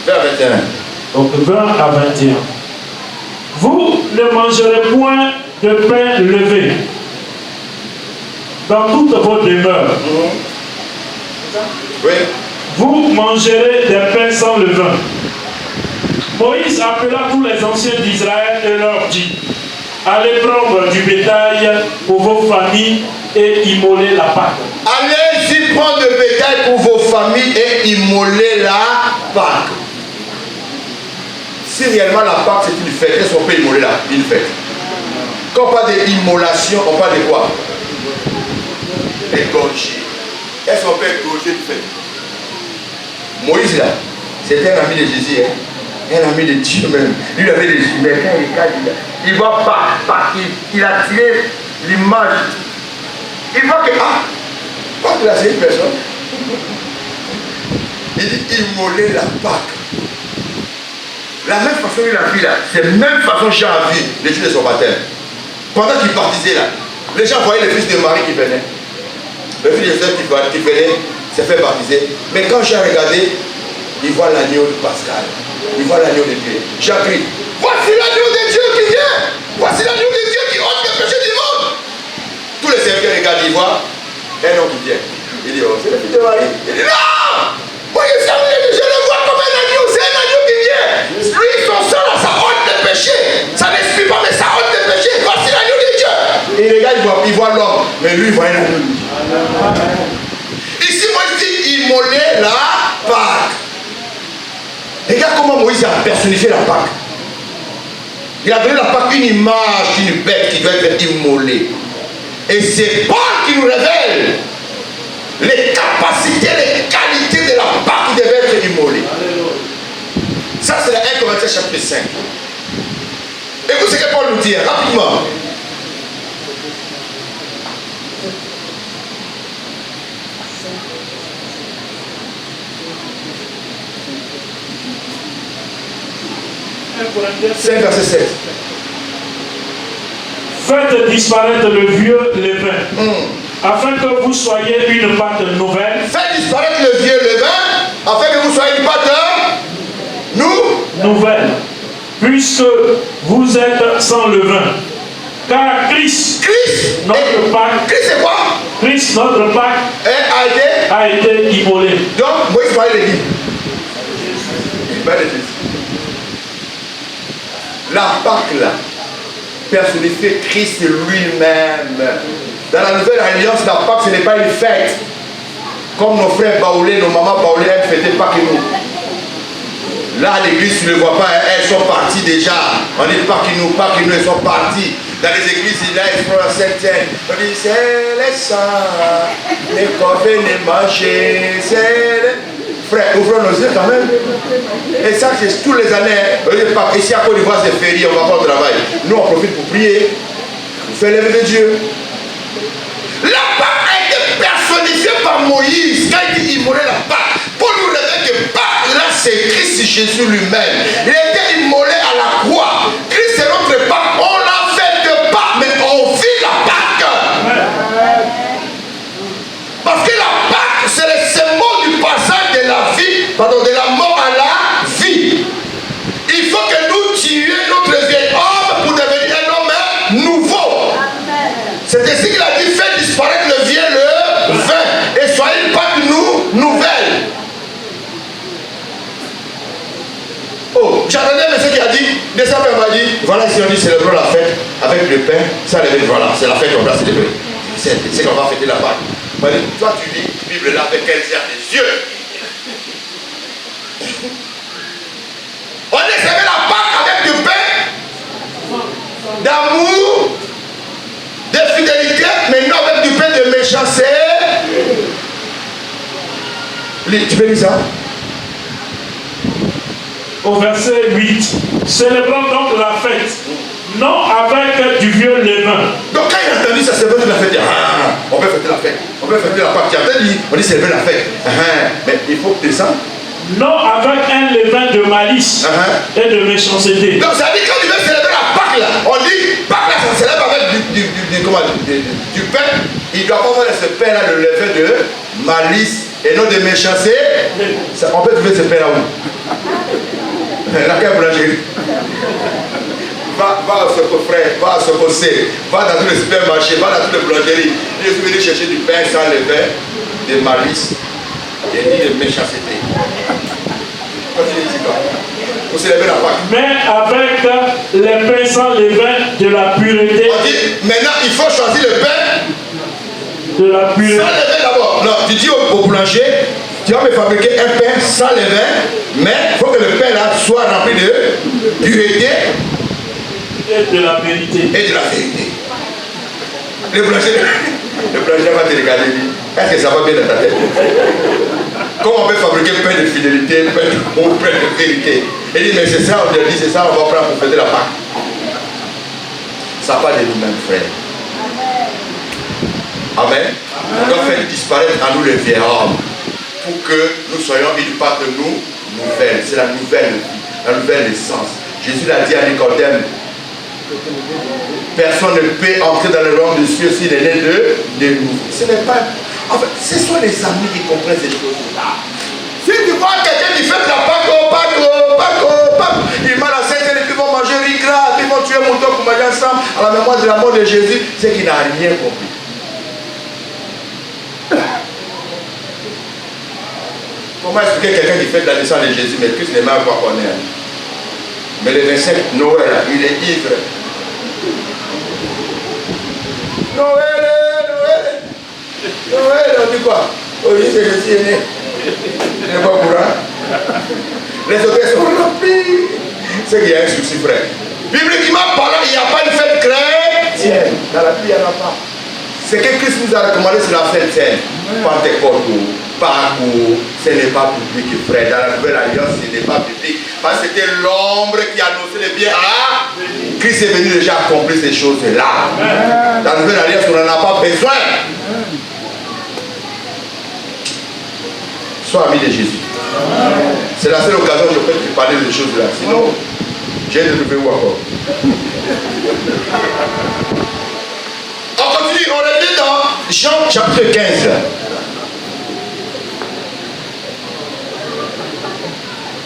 Vers 21. Donc 20 à 21. Vous ne mangerez point de pain levé dans toutes vos demeures. Oui. Vous mangerez des pains sans levain. Moïse appela tous les anciens d'Israël et leur dit: allez prendre du bétail pour vos familles et immoler la Pâque. Allez-y prendre le bétail pour vos familles et immoler la Pâque. Si réellement la Pâque c'est une fête, est-ce qu'on peut immoler une fête? Quand on parle d'immolation, on parle de quoi? Égorger. Est-ce qu'on peut égorger une fête? Moïse là, c'était un ami de Jésus, hein? Un ami de Dieu même. Lui il avait des jumelles. Quand il regarde, il voit pas, il a tiré l'image. Il voit que, pas que là c'est une personne. Il dit immoler la Pâque. La même façon qu'il a vu là, c'est la même façon que Jean a vu le jour de son baptême. Pendant qu'il baptisait là, les gens voyaient le fils de Marie qui venait. Le fils de Joseph qui venait s'est fait baptiser. Mais quand Jean regardait, il voit l'agneau de Pascal. Il voit l'agneau de Dieu. Jean crie: voici l'agneau de Dieu qui vient. Voici l'agneau de Dieu qui ôte le péché du monde. Tous les serviteurs regardent, ils voient un homme qui vient. Il dit: oh, c'est le fils de Marie. Il dit: non, moi je le vois comme un agneau. C'est un agneau qui vient. Lui, son sang là, ça ôte le péché. Ça n'explique pas, mais ça ôte le péché. Voici l'agneau de Dieu. Et il regarde, il voit l'homme. Mais lui, il voit un agneau de Dieu. Ici, moi je dis immoler la Pâque. Regarde comment Moïse a personnifié la Pâque. Il a donné la Pâque une image d'une bête qui doit être immolée. Et c'est Paul qui nous révèle les capacités, les qualités de la Pâque qui devait être immolée. Ça c'est dans 1 Corinthiens chapitre 5. Écoutez ce que Paul nous dit rapidement. 5 verset 7. Faites disparaître le vieux levain, afin que vous soyez une pâte nouvelle. Faites disparaître le vieux levain, afin que vous soyez une pâte nouvelle, puisque vous êtes sans levain. Car Christ, notre Pâque, Christ c'est quoi? Christ, notre Pâque, a été immolé. Donc, Moïse parlait de qui? La Pâque là, personnifie Christ lui-même. Dans la nouvelle alliance, la Pâque ce n'est pas une fête. Comme nos frères baoulés, nos mamans baoulés, elles fêtaient Pâques et nous. Là, à l'église, tu ne le vois pas, elles sont parties déjà. On dit Pâques et nous, elles sont parties. Dans les églises, là, ils font la septième. On dit, c'est les saints, les coffres, les manchés, c'est les... Frère, ouvrons nos yeux quand même. Et ça, c'est tous les années. On dit Pâques, ici à Côte d'Ivoire, c'est férié, on va pas au travail. Nous, on profite pour prier, pour faire l'œuvre de Dieu. La Pâque a été personnifiée par Moïse quand il dit immoler la Pâque. Pour nous révéler que Pâque, là, c'est Christ Jésus lui-même. Il a été immolé à la croix. Christ est notre Pâque. On l'a fait de Pâque, mais on vit la Pâque. Parce que la Pâque, c'est le symbole du passage de la vie, pardon, de la mort à la vie. Il faut que nous tuions notre vieil homme pour devenir un homme nouveau. C'est ainsi qu'il a dit, faites disparaître le vieux levain et soyez une Pâque nouvelle. Oh, j'entendais un monsieur qui a dit, décembre m'a dit, voilà si on dit célébrons la fête avec le pain, ça le voilà, c'est la fête qu'on doit célébrer. C'est qu'on va fêter la Pâque. M'a dit, toi tu lis la Bible là avec quel cercle des yeux. On est célébré la Pâque avec du pain, d'amour, de fidélité, mais non avec du pain de méchanceté. Tu peux lire ça? Au verset 8, célébrons donc la fête, non avec du vieux levain. Donc quand il a entendu ça, c'est vrai que la fête, on peut fêter la fête, on peut fêter la Pâque. Tu as peut-être dit, on dit célébrer la fête. Mais il faut que tu descendes. Non avec un levain de malice et de méchanceté. Donc ça dit quand tu veux célébrer la Pâque là, on dit Pâque là, ça célèbre avec du pain. Il doit pas avoir ce pain là, le levain de malice et non de méchanceté. On peut trouver ce pain là où? Laquelle boulangerie? Va à ce frère, va à ce fossé, va dans tous les supermarchés, va dans toutes les boulangeries. Je suis venu chercher du pain sans levain, de malice et ni de méchanceté. Continue ici quoi? Pour célébrer la Pâque. Mais avec les pains sans levain de la pureté. On dit maintenant il faut choisir le pain de la pureté. Sans levain d'abord. Non, tu dis au boulanger, tu vas me fabriquer un pain sans levain, mais il faut que le pain là soit rempli de pureté et de la vérité. Et de la vérité. Le boulanger va te regarder et dire, est-ce que ça va bien dans ta tête? Comment on peut fabriquer un pain de fidélité, un pain de vérité? Il dit, mais c'est ça, on te dit, c'est ça, on va prendre pour fêter la Pâque. Ça part de nous-mêmes, frères. Amen. On doit faire disparaître en nous le vieil homme pour que nous soyons une Pâque nouvelle. C'est la nouvelle vie, la nouvelle naissance. Jésus l'a dit à Nicodème, personne ne peut entrer dans le royaume des cieux s'il est né de nouveau. Ce n'est pas... En fait, ce sont les amis qui comprennent ces choses-là. Si tu vois quelqu'un qui fait la Pâque, il m'a la scène, ils vont manger riz gras, ils vont tuer un mouton pour manger ensemble à la mémoire de la mort de Jésus, c'est qu'il n'a rien compris. Comment expliquer quelqu'un qui fait de la naissance de Jésus, mais Christ n'est même pas qu'on est. Mais le 25 Noël, il est ivre. Noël, on dit quoi? Aujourd'hui c'est Jésus est né. Il n'est pas au courant. Les hôtels sont remplis. C'est qu'il y a un souci, frère. Bibliquement parlant, il n'y a pas une fête chrétienne. Dans la Bible, il n'y en a pas. Ce que Christ nous a recommandé, c'est la fête sainte. Pentecôte, Pâques, ce n'est pas public, frère. Dans la nouvelle alliance, ce n'est pas public. Parce que c'était l'ombre qui annonçait le bien. Christ est venu déjà accomplir ces choses-là. Dans la nouvelle alliance, on n'en a pas besoin. Sois ami de Jésus. C'est la seule occasion où je peux te parler de ces choses-là. Sinon, J'ai trouvé où encore? On continue, on est dans Jean chapitre 15.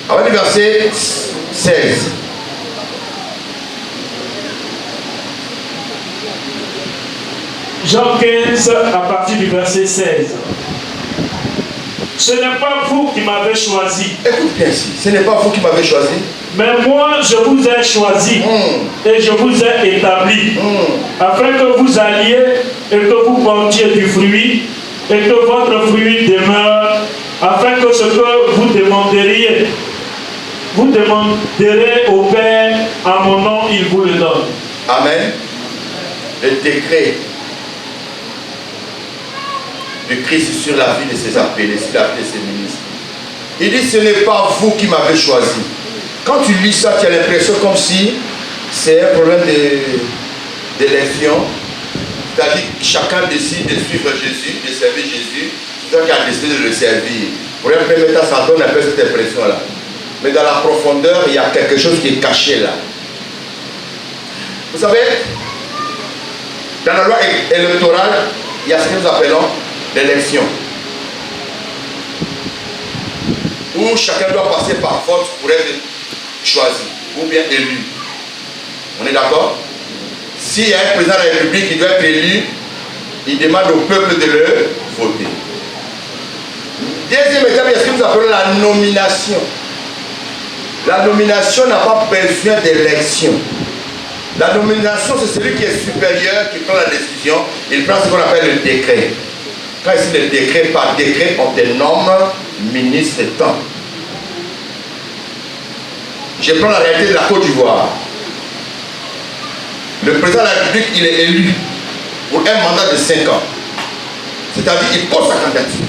On va du verset 16. Jean 15 à partir du verset 16. Ce n'est pas vous qui m'avez choisi. Écoute bien ici, ce n'est pas vous qui m'avez choisi. Mais moi, je vous ai choisi et je vous ai établi afin que vous alliez et que vous portiez du fruit et que votre fruit demeure, afin que ce que vous demanderez au Père en mon nom, il vous le donne. Amen. Le décret de Christ sur la vie de ses appelés, sur la vie de ses ministres. Il dit, ce n'est pas vous qui m'avez choisi. Quand tu lis ça, tu as l'impression comme si c'est un problème d'élection. C'est-à-dire que chacun décide de suivre Jésus, de servir Jésus. C'est toi qui as décidé de le servir. Pour un premier temps, ça donne un peu cette impression-là. Mais dans la profondeur, il y a quelque chose qui est caché là. Vous savez, dans la loi électorale, il y a ce que nous appelons l'élection. Où chacun doit passer par vote pour être choisi ou bien élu. On est d'accord? S'il y a un président de la République qui doit être élu, il demande au peuple de le voter. Deuxième étape, il y a ce que nous appelons la nomination. La nomination n'a pas besoin d'élection. La nomination, c'est celui qui est supérieur, qui prend la décision. Il prend ce qu'on appelle le décret. Quand ici le décret, par décret, on te nomme ministre temps. Je prends la réalité de la Côte d'Ivoire. Le président de la République, il est élu pour un mandat de 5 ans. C'est-à-dire qu'il pose sa candidature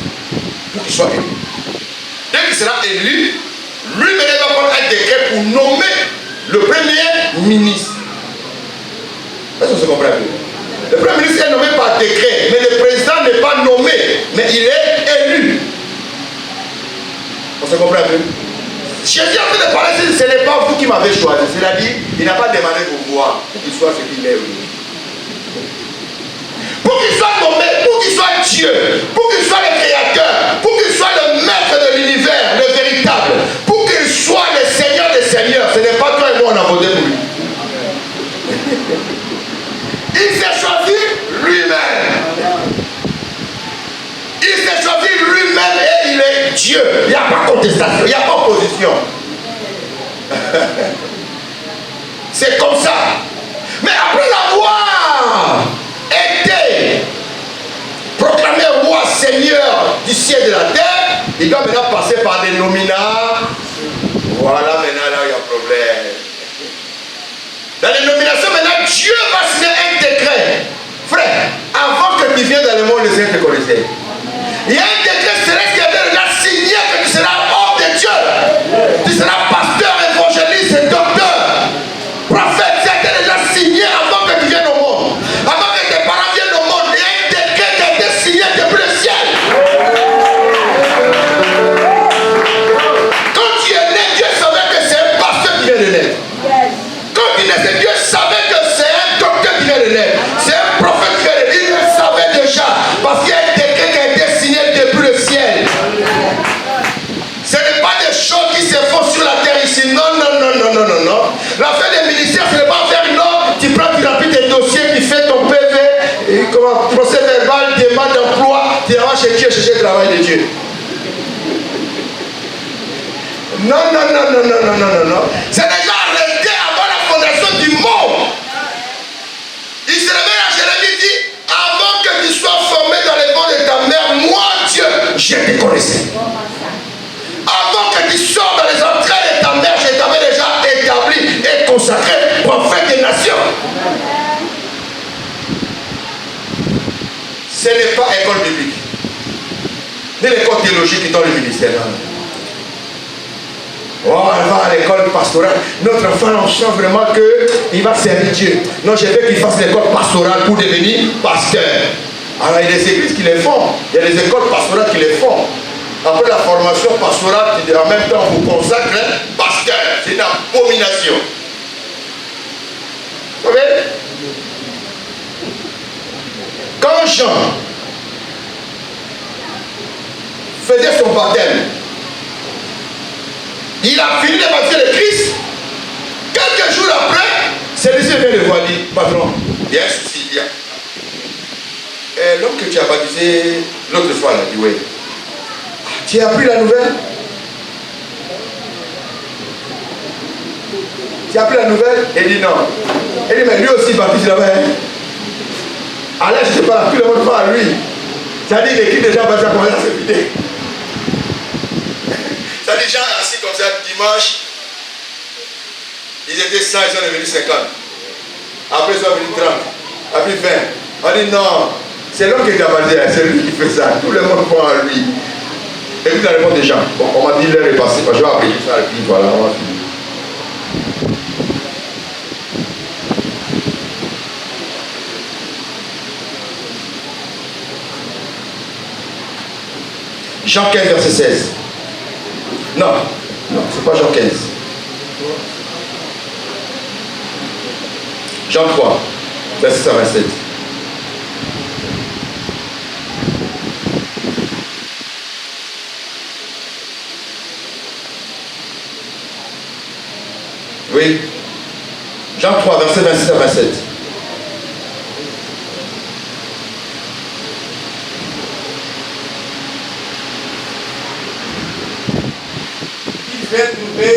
pour qu'il soit élu. Dès qu'il sera élu, lui-même va prendre un décret pour nommer le premier ministre. Est-ce que vous comprenez? Le premier ministre est nommé par décret, mais le président n'est pas nommé, mais il est élu. On se comprend un peu? Jésus a fait de parler, ce n'est pas vous qui m'avez choisi. C'est-à-dire, il n'a pas demandé vos voix pour qu'il soit ce qu'il est aujourd'hui. Pour qu'il soit nommé, pour qu'il soit Dieu, pour qu'il soit le créateur, pour qu'il soit le maître de l'univers, le véritable, pour qu'il soit le Seigneur des Seigneurs. Ce n'est pas toi et moi on a voté pour lui. Il s'est choisi lui-même. Il s'est choisi lui-même et il est Dieu. Il n'y a pas contestation, il n'y a pas opposition. C'est comme ça. Mais après avoir été proclamé roi Seigneur du ciel et de la terre, il doit maintenant passer par des nominats. Voilà, maintenant là il y a problème. Dans les nominations, maintenant Dieu va signer un décret. Frère, avant que tu viennes dans le monde, le Seigneur te connaissait. Il y a un décret céleste qui a déjà signé que tu seras homme de Dieu. Tu seras pasteur, évangéliste, docteur, prophète. Ça a été déjà signé avant que tu viennes au monde. Avant que tes parents viennent au monde. Il y a un décret qui a été signé depuis le ciel. Quand tu es né, Dieu savait que c'est un pasteur qui vient de naître. Quand tu naissais, Dieu savait que c'est un docteur qui vient de naître. C'est un prophète qui vient de naître. Il le savait déjà. Parce qu'il y a un décret qui a été signé depuis le ciel. Ce n'est pas des choses qui se font sur la terre ici. Non, non, non, non, non, non, non. L'affaire des ministères, ce n'est pas faire non. Tu prends, tu remplis tes dossiers, tu fais ton PV, et procès verbal, demande d'emploi, tu vas chez Dieu chercher le travail de Dieu. Non, non, non, non, non, non, non, non, non. C'est déjà arrêté avant la fondation du monde. Il se réveille à Jérémie, dit, avant que tu sois formé dans les ventres de ta mère, moi, Dieu, je te connaissais. Avant que tu sors dans les entrailles de ta mère, je t'avais déjà établi et consacré prophète des nations. Ce n'est pas école biblique, ni l'école théologique qui donne le ministère. Oh, elle va à l'école pastorale. Notre enfant, on sent vraiment qu'il va servir Dieu. Non, je veux qu'il fasse l'école pastorale pour devenir pasteur. Alors, il y a des églises qui les font. Il y a des écoles pastorales qui les font. Après la formation pastorale, en même temps, on vous consacre pasteur. C'est une abomination. Quand Jean faisait son baptême, il a fini de baptiser le Christ. Quelques jours après, celui-ci vient le voir, dit, patron, il y a un souci, il y a. Et l'homme que tu as baptisé l'autre soir, il a dit, oui. Tu as appris la nouvelle? Tu as appris la nouvelle? Il dit non. Il dit, mais lui aussi baptise là-bas. Allez, je te parle, tout le monde parle à lui. C'est-à-dire l'équipe déjà baptisée commence à se vider. C'est-à-dire les gens assis comme ça dimanche, ils étaient 100, ils sont devenus 50. Après, ils sont devenus 30. Après 20. On dit non, c'est l'homme qui est baptisé, c'est lui qui fait ça. Tout le monde prend à lui. Et puis la réponse des gens. Bon, on m'a dit l'heure est passée. Je vais appeler ça et puis voilà, on va finir. Jean 15, verset 16. Non, c'est pas Jean 15. Jean 3, verset 27. Oui. Jean 3, verset 26 à 27. Il fait trouver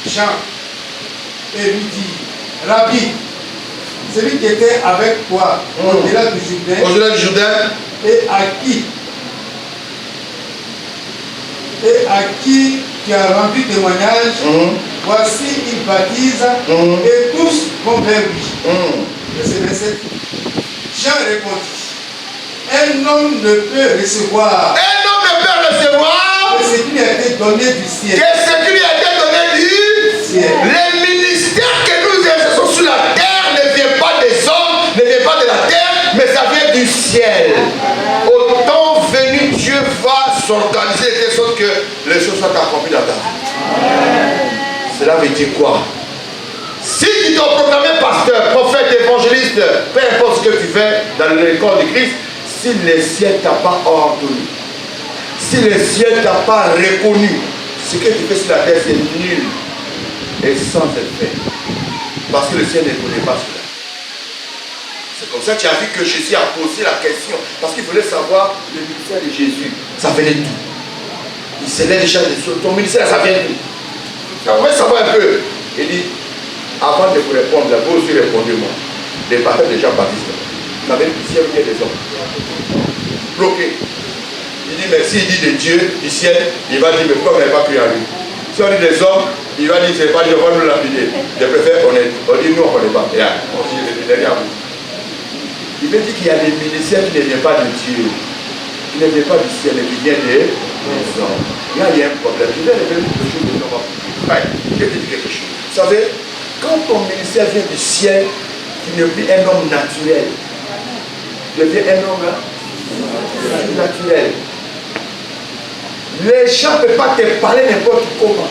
Jean et lui dit, Rabbi, celui qui était avec toi au-delà du Jourdain, et à qui tu as rendu témoignage, voici il baptise et tous vont vers lui. Verset 27. Jean répondit, un homme ne peut recevoir que ce qui lui a été donné du ciel. Les ministères que nous exerçons sur la terre ne viennent pas des hommes, ne viennent pas de la terre, mais ça vient du ciel. Au temps venu, Dieu va s'organiser de telle sorte que les choses soient accomplies dans ta vie. Cela veut dire quoi? Si tu dois proclamer pasteur, prophète, évangéliste, peu importe ce que tu fais dans l'école de Christ, si le ciel t'a pas ordonné, si le ciel t'a pas reconnu, ce que tu fais sur la terre c'est nul et sans effet. Parce que le ciel ne connaît pas cela. C'est comme ça que tu as vu que Jésus a posé la question. Parce qu'il voulait savoir le ministère de Jésus. Ça venait d'où? Il s'élève déjà des choses. Ton ministère, ça vient d'où? Tu voulais savoir un peu. Il dit, avant de vous répondre, vous aussi répondez-moi. Les baptêmes de Jean-Baptiste. Vous savez, du ciel vient des hommes. Bloqué. Il dit merci, il dit de Dieu, du ciel. Il va dire, mais pourquoi vous n'avez pas cru en lui? Si on dit des hommes, il va dire, c'est pas Dieu, on va nous lapider. Je préfère honnête. On dit, nous, on ne connaît pas. Et on dit, derrière vous. Il veut dire qu'il y a des ministères qui ne viennent pas de Dieu, qui ne viennent pas du ciel, mais qui viennent des hommes. Là, il y a un problème. Je vais révéler quelque chose de normal. Je vais te dire quelque chose. Vous savez, quand ton ministère vient du ciel, tu ne plus un homme naturel. Tu deviens un homme naturel. Les gens ne peuvent pas te parler n'importe comment.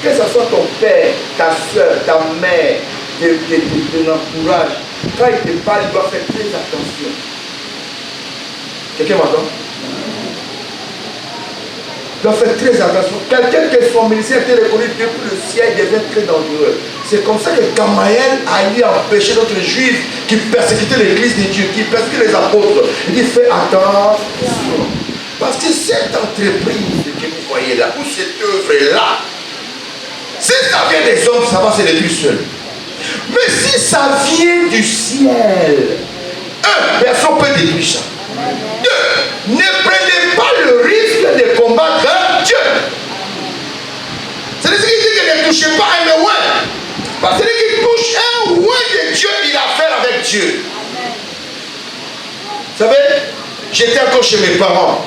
Que ce soit ton père, ta soeur, ta mère, ton entourage, quand il te parle, il doit faire très attention. Quelqu'un m'entend? Il doit faire très attention. Quelqu'un que son ministère était reconnu depuis le ciel devient très dangereux. C'est comme ça que Gamaliel a eu empêché d'autres juifs qui persécutaient l'église de Dieu, qui persécutaient les apôtres. Il dit fais attention. Parce que cette entreprise que vous voyez là, ou cette œuvre-là, si ça vient des hommes, ça va se détruire seul. Mais si ça vient du ciel, personne ne peut détruire ça. Deux, ne prenez pas le risque de combattre Dieu. C'est ce qui dit que ne touchez pas un ouin. Parce que celui qui touche un ouin de Dieu, il a affaire avec Dieu. Vous savez, j'étais encore chez mes parents.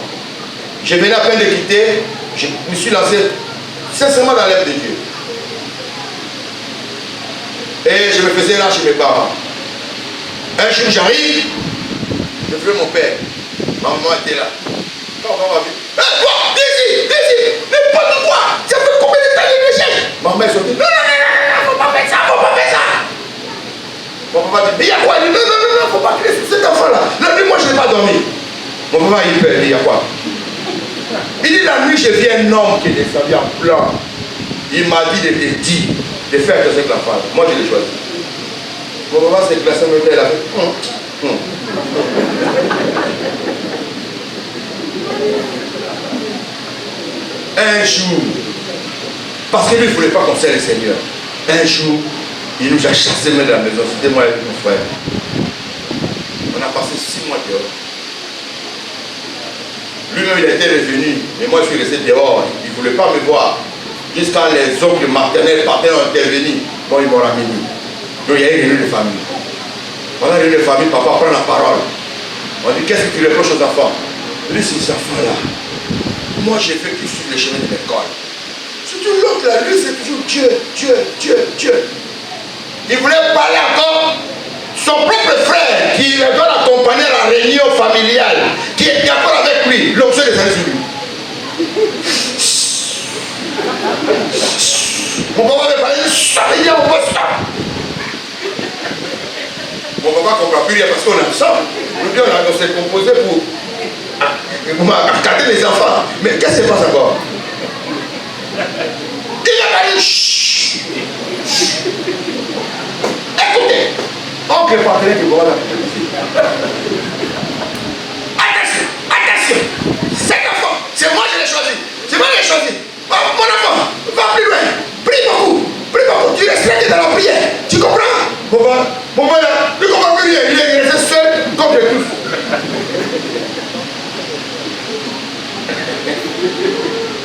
Je venais à peine de quitter, je me suis lancé sincèrement dans l'œuvre de Dieu. Et je me faisais là chez mes parents. Un jour j'arrive, je fais mon père. Ma maman était là. Quand maman m'a vu, toi, viens ici, n'importe quoi. Ça fait combien de temps de l'échec? Ma maman est sortie, non, faut pas faire ça, faut pas faire ça. Mon papa dit, mais il y a quoi? Il dit, non, faut pas je n'ai pas dormi. Mon papa, il dit, il y a quoi? Il dit, la nuit, j'ai vu un homme qui est descendu en plan. Il m'a dit de te dire, de faire avec la femme. Moi, je l'ai choisi. Mon papa s'est classé en hôtel, il a fait, Un jour, parce que lui, il ne voulait pas qu'on sert le Seigneur. Un jour, il nous a chassés de la maison. C'était moi et mon frère. On a passé 6 mois dehors. Lui-même, il était revenu. Mais moi, je suis resté dehors. Il ne voulait pas me voir. Jusqu'à les oncles maternels partenaires ont intervenu. Bon, ils m'ont ramené. Donc, il y a une réunion de famille. Pendant la réunion de famille, papa prend la parole. On dit, qu'est-ce que tu reproches aux enfants? Il dit, ces enfants-là, moi, j'ai fait qu'ils suivent les chemins de l'école. Surtout l'autre, là, lui, c'est toujours Dieu, Dieu, Dieu, Dieu. Il voulait parler encore. Son propre frère, qui doit l'accompagner à la réunion familiale, qui est d'accord avec lui, l'option des années sur lui. Mon papa veut parler, il dit à mon papa, stop. Mon papa ne comprend plus rien parce qu'on est ensemble. Nous, on s'est composé pour accater les enfants. Mais qu'est-ce qui se passe encore? Il a parlé, chut. Écoutez, oncle partenaire qui voit la attention, attention, cet enfant, c'est moi qui l'ai choisi. C'est moi qui l'ai choisi. Mon enfant, va plus loin. Prie beaucoup. Prie beaucoup. Tu restes dans la prière. Tu comprends? Mon père, il ne comprend plus rien. Il est resté seul contre tous.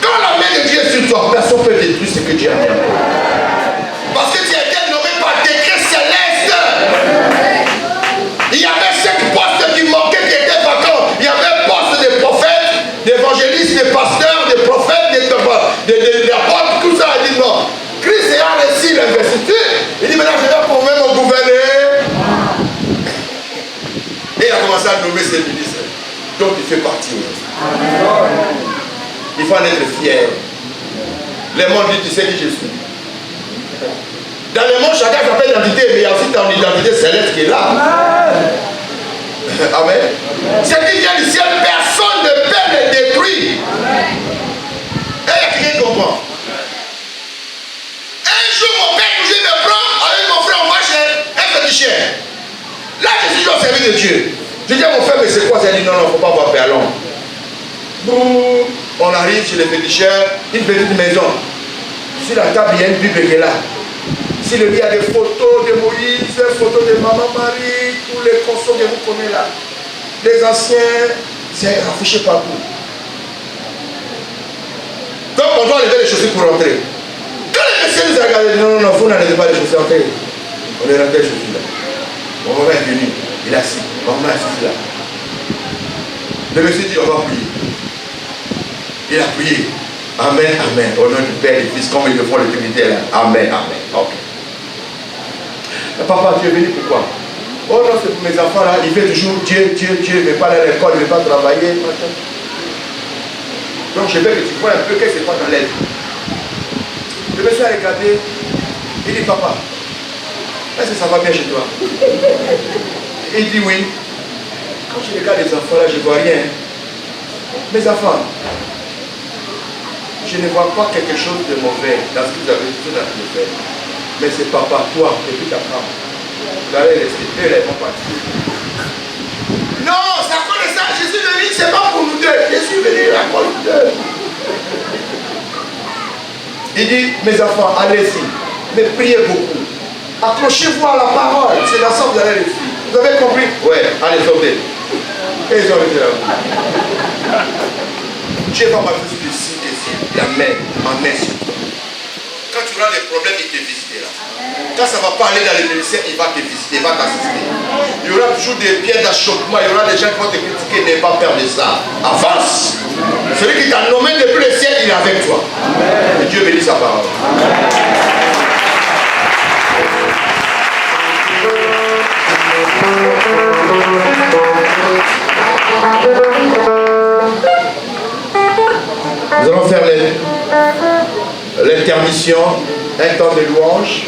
Quand la main de Dieu est sur toi, personne ne peut détruire ce que Dieu a fait. Parce que tu as été nommé par décret céleste. Il y avait 5 postes qui manquaient, qui étaient vacants. Il y avait un poste de prophète, d'évangéliste, de pasteur, de prophète, d'apôtre, tout ça. Il dit non. Christ a reçu l'investiture. Il dit maintenant je vais pour même gouverner. Et il a commencé à nommer ses ministres. Donc il fait partie. Il faut en être fier. Le monde dit tu sais qui je suis. Dans le monde, chacun s'appelle identité, mais il y a aussi ton identité céleste qui est là. Amen. Ce qui vient du ciel, personne ne peut le détruire. Et il y a quelqu'un qui comprend. Un jour, mon père toujours me prend avec mon frère, on va chez un féticheur. Là, je suis au service de Dieu. Je dis à mon frère, mais c'est quoi? Il dit non, non, il ne faut pas avoir perlon. On arrive chez le féticheur, une petite maison. Sur la table, il y a une Bible qui est là. Si le lit a des photos de Moïse, des photos de Maman Marie, tous les consorts que vous connaissez là, les anciens, c'est affiché partout. Donc on doit enlever les chaussures pour rentrer. Quand le monsieur nous a regardé, non, non, non, vous n'enlevez pas les chaussures, entrez. On est rentré les chaussures là. Mon maman est venu, il est assis, maman est assis là. Le monsieur dit, on va prier. Il a prié. Amen, amen. Au nom du Père et du Fils, comme ils le font l'éternité là. Amen, amen. Ok. Papa, tu es venu pourquoi? Oh non, c'est pour mes enfants là. Il fait toujours Dieu, Dieu, Dieu. Il ne veut pas aller à l'école, il ne veut pas travailler. Donc je veux que tu vois un peu qu'est-ce qui se passe dans l'aide. Le monsieur a regardé. Il dit, papa, est-ce que ça va bien chez toi? Il dit oui. Quand je regarde les enfants là, je ne vois rien. Mes enfants, je ne vois pas quelque chose de mauvais dans ce que vous avez tout dans le faire. Mais c'est papa, toi, et puis ta femme. Vous allez rester, eux, ils vont partir. Non, c'est à cause de ça, je suis venu, c'est pas pour nous deux. Je suis venu à cause de deux. Il dit, mes enfants, allez-y, mais priez beaucoup. Accrochez-vous à la parole, c'est dans ça que vous allez réussir. Vous avez compris? Ouais, allez, sortez. Et ils ont été là. Dieu va m'appeler sur le signe des yeux, la main sur toi. Quand tu auras des problèmes, il te visitera. Quand ça ne va pas aller dans le ministère, il va te visiter, il va t'assister. Il y aura toujours des pierres d'achoppement, il y aura des gens qui vont te critiquer, n'aie pas peur de ça. Avance. Celui qui t'a nommé depuis le ciel, il est avec toi. Et Dieu bénit sa parole. Nous allons faire l'intermission, un temps de louange.